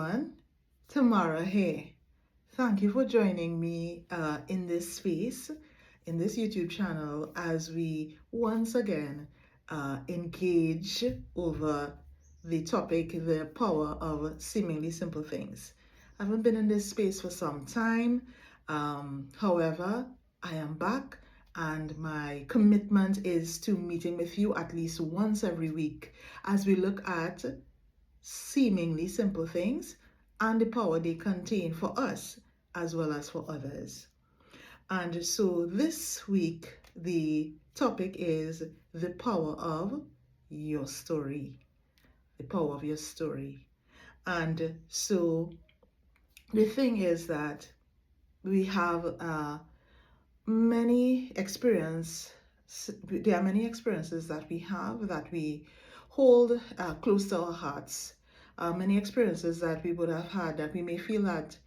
everyone. Tamara here. Thank you for joining me in this space, in this YouTube channel, as we once again engage over the topic, the power of seemingly simple things. I haven't been in this space for some time. However, I am back, and my commitment is to meeting with you at least once every week as we look at seemingly simple things and the power they contain for us as well as for others. And so this week, the topic is the power of your story. The power of your story. And so the thing is that we have many experiences. There are many experiences that we have that we hold close to our hearts. Many experiences that we would have had that we may feel that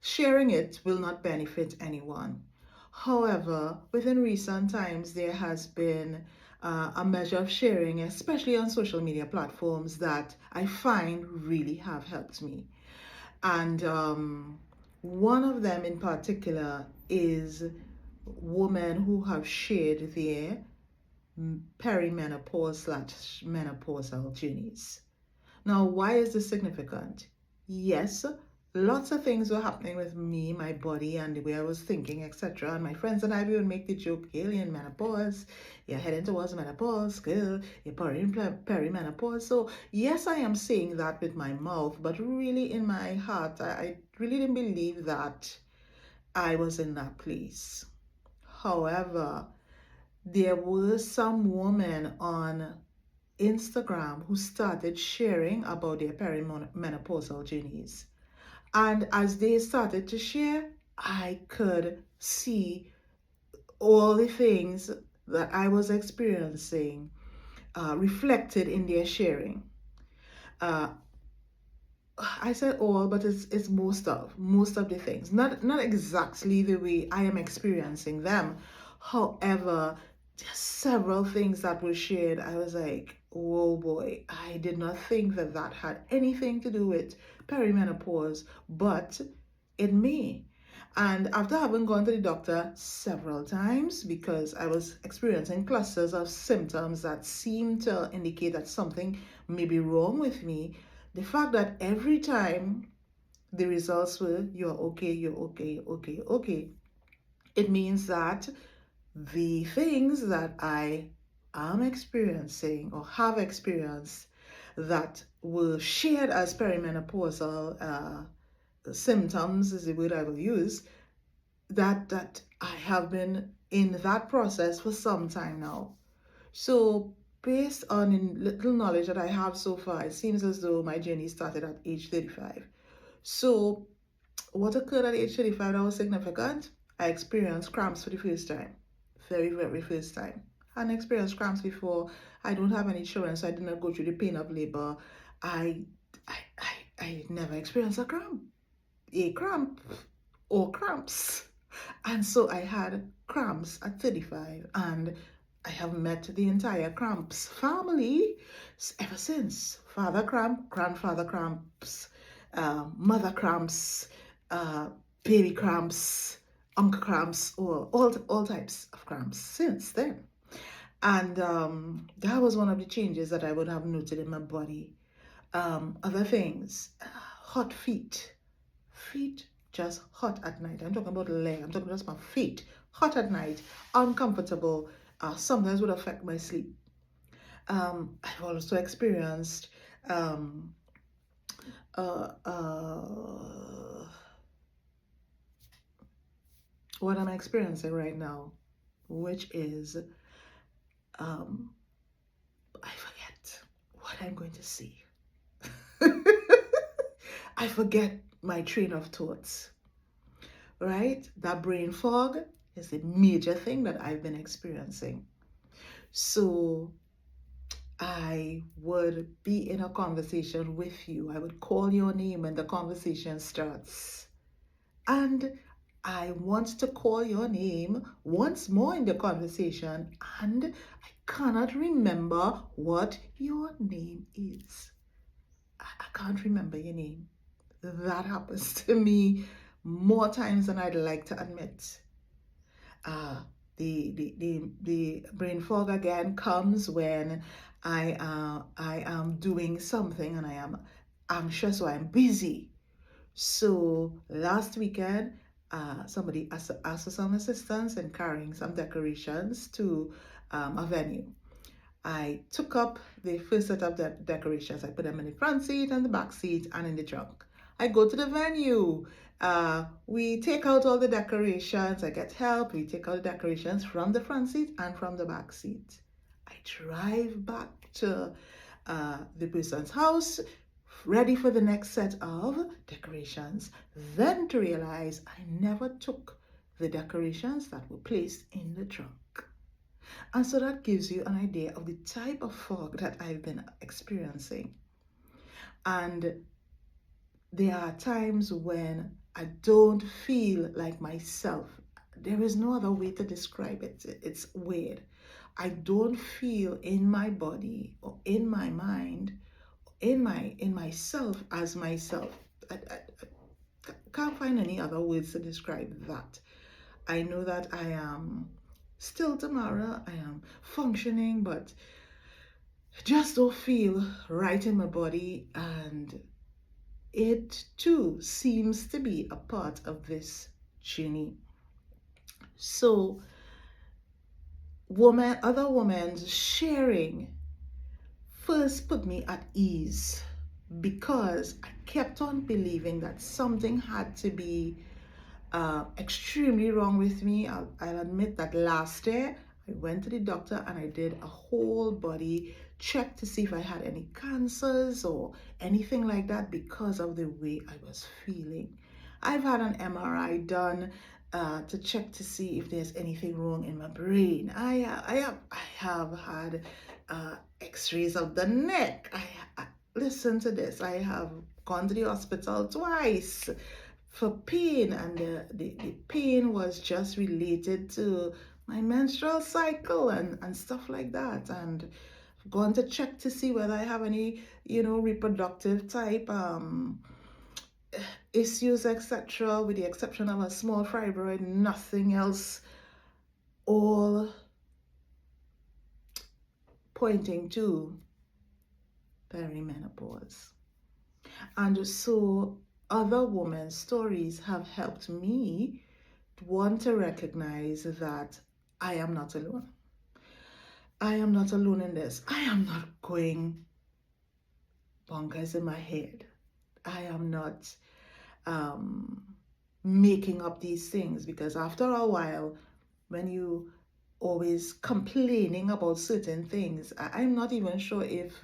sharing it will not benefit anyone. However, within recent times, there has been a measure of sharing, especially on social media platforms, that I find really have helped me. And one of them in particular is women who have shared their perimenopause/menopausal journeys. Now, why is this significant? Yes, lots of things were happening with me, my body, and the way I was thinking, etc. And my friends and I would make the joke, alien menopause, you're heading towards menopause, girl, you're perimenopause. So, yes, I am saying that with my mouth, but really in my heart, I really didn't believe that I was in that place. However, there were some women on Instagram who started sharing about their perimenopausal journeys. And as they started to share, I could see all the things that I was experiencing reflected in their sharing. I said all, but it's most of the things. Not exactly the way I am experiencing them. However, just several things that were shared. I was like, whoa boy, I did not think that that had anything to do with perimenopause, but it may. And after having gone to the doctor several times because I was experiencing clusters of symptoms that seemed to indicate that something may be wrong with me, the fact that every time the results were you're okay, you're okay, okay, okay, it means that the things that I am experiencing or have experienced that were shared as perimenopausal symptoms is the word I will use, that I have been in that process for some time now. So based on little knowledge that I have so far, it seems as though my journey started at age 35. So what occurred at age 35 that was significant? I experienced cramps for the first time. Very, very first time. I hadn't experienced cramps before. I don't have any children, so I did not go through the pain of labor. I never experienced a cramp or cramps. And so I had cramps at 35, and I have met the entire cramps family ever since. Father cramp, grandfather cramps, mother cramps, baby cramps, uncle cramps, or all types of cramps since then. And that was one of the changes that I would have noted in my body. Other things, hot feet just hot at night. I'm talking about leg. I'm talking about my feet. Hot at night, uncomfortable. Sometimes would affect my sleep. I've also experienced what I'm experiencing right now, which is I forget what I'm going to say. I forget my train of thoughts. Right? That brain fog is a major thing that I've been experiencing. So I would be in a conversation with you. I would call your name when the conversation starts. And I want to call your name once more in the conversation, and I cannot remember what your name is. I can't remember your name. that happens to me more times than I'd like to admit. Uh, the brain fog again comes when I am doing something and I am anxious or I'm busy. So last weekend, somebody asked for some assistance in carrying some decorations to a venue. I took up the first set of the decorations. I put them in the front seat and the back seat and in the trunk. I go to the venue. We take out all the decorations. I get help. We take out the decorations from the front seat and from the back seat. I drive back to the person's house, ready for the next set of decorations, then to realize I never took the decorations that were placed in the trunk. And so that gives you an idea of the type of fog that I've been experiencing. And there are times when I don't feel like myself. There is no other way to describe it. It's weird. I don't feel in my body or in my mind, in myself as myself. I can't find any other words to describe that. I know that I am still Tamara. I am functioning, but just don't feel right in my body, and it too seems to be a part of this journey. So other women sharing first put me at ease because I kept on believing that something had to be extremely wrong with me. I'll admit that last year I went to the doctor and I did a whole body check to see if I had any cancers or anything like that because of the way I was feeling. I've had an MRI done to check to see if there's anything wrong in my brain. I have had x-rays of the neck. Listen to this. I have gone to the hospital twice for pain, and the pain was just related to my menstrual cycle and stuff like that. And I've gone to check to see whether I have any, reproductive type issues, etc. With the exception of a small fibroid, nothing else. All pointing to perimenopause. And so other women's stories have helped me want to recognize that I am not alone. I am not alone in this. I am not going bonkers in my head. I am not making up these things, because after a while, when you always complaining about certain things, I'm not even sure if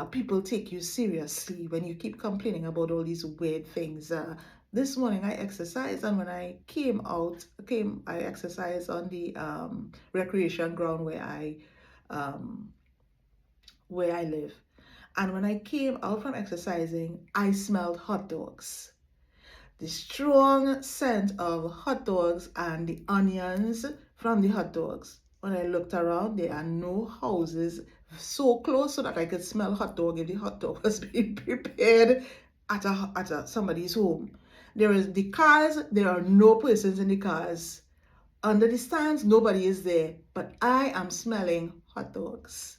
people take you seriously when you keep complaining about all these weird things. This morning I exercised, and when I I exercised on the recreation ground where I live. And when I came out from exercising, I smelled hot dogs. The strong scent of hot dogs and the onions from the hot dogs. When I looked around, there are no houses so close so that I could smell hot dog if the hot dog was being prepared at somebody's home. There are no persons in the cars. Under the stands, nobody is there, but I am smelling hot dogs.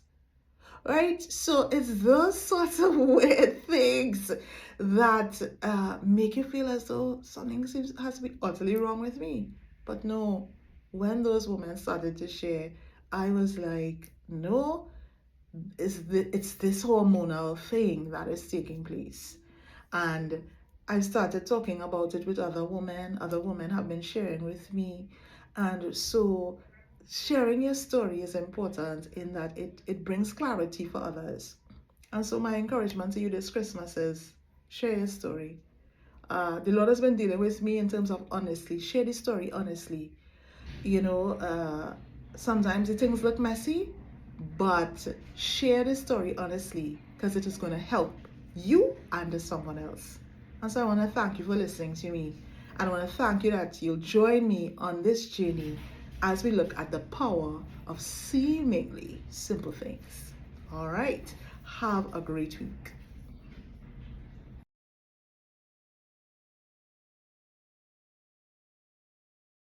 Right? So it's those sorts of weird things that make you feel as though something has to be utterly wrong with me. But no, when those women started to share, I was like, no, it's this hormonal thing that is taking place. And I started talking about it with other women. Other women have been sharing with me. And so sharing your story is important in that it brings clarity for others. And so my encouragement to you this Christmas is share your story. The Lord has been dealing with me in terms of honestly. Share the story honestly. Sometimes the things look messy, but share the story honestly, because it is going to help you and someone else. And so I want to thank you for listening to me. And I want to thank you that you'll join me on this journey as we look at the power of seemingly simple things. All right. Have a great week.